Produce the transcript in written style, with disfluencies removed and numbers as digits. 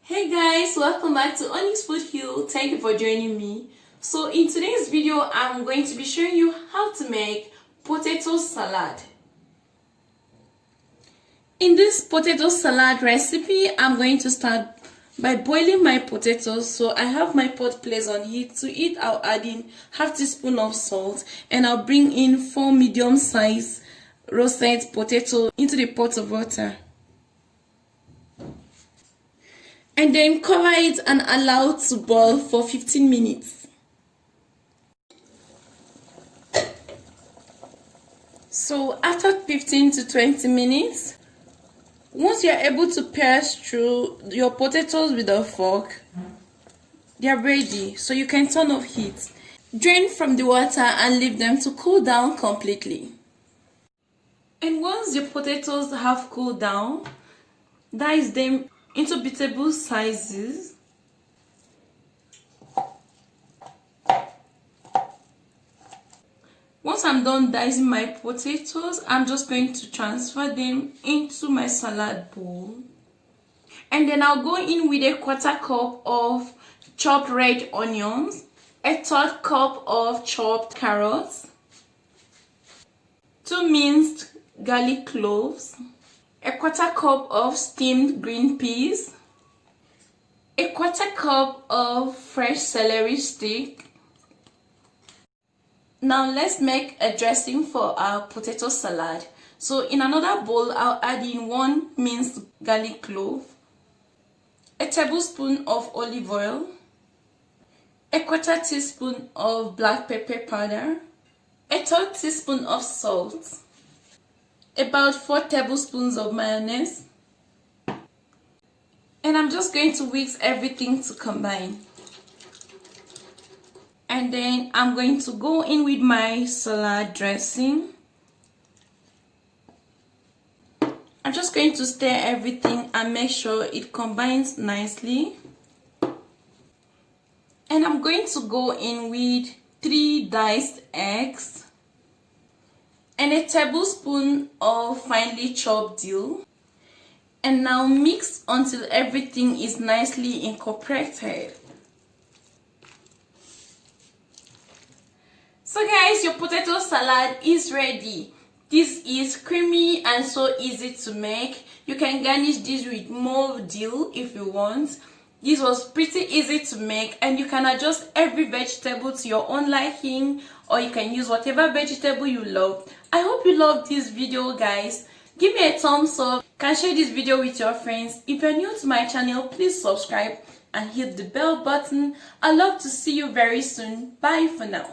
Hey guys, welcome back to Onyx Food Hill. Thank you for joining me. So in today's video, I'm going to be showing you how to make potato salad. In this potato salad recipe, I'm going to start by boiling my potatoes. So I have my pot placed on heat. To heat, I'll add in half teaspoon of salt and I'll bring in 4 medium-sized Russet potato into the pot of water. And then cover it and allow it to boil for 15 minutes. So after 15 to 20 minutes, once you're able to pierce through your potatoes with a fork, they're ready, so you can turn off heat. Drain from the water and leave them to cool down completely. And once your potatoes have cooled down, dice them into beatable sizes. Once I'm done dicing my potatoes, I'm just going to transfer them into my salad bowl. And then I'll go in with a 1/4 cup of chopped red onions, a 1/3 cup of chopped carrots, 2 minced garlic cloves, a 1/4 cup of steamed green peas, a 1/4 cup of fresh celery stick. Now let's make a dressing for our potato salad. So in another bowl, I'll add in 1 minced garlic clove, a tablespoon of olive oil, a 1/4 teaspoon of black pepper powder, a 1/3 teaspoon of salt, about 4 tablespoons of mayonnaise, and I'm just going to whisk everything to combine. And then I'm going to go in with my salad dressing. I'm just going to stir everything and make sure it combines nicely. And I'm going to go in with 3 diced eggs and a tablespoon of finely chopped dill. And now mix until everything is nicely incorporated. So guys, your potato salad is ready. This is creamy and so easy to make. You can garnish this with more dill if you want. This was pretty easy to make, and you can adjust every vegetable to your own liking, or you can use whatever vegetable you love. I hope you loved this video, guys. Give me a thumbs up. You can share this video with your friends. If you're new to my channel, please subscribe and hit the bell button. I'd love to see you very soon. Bye for now.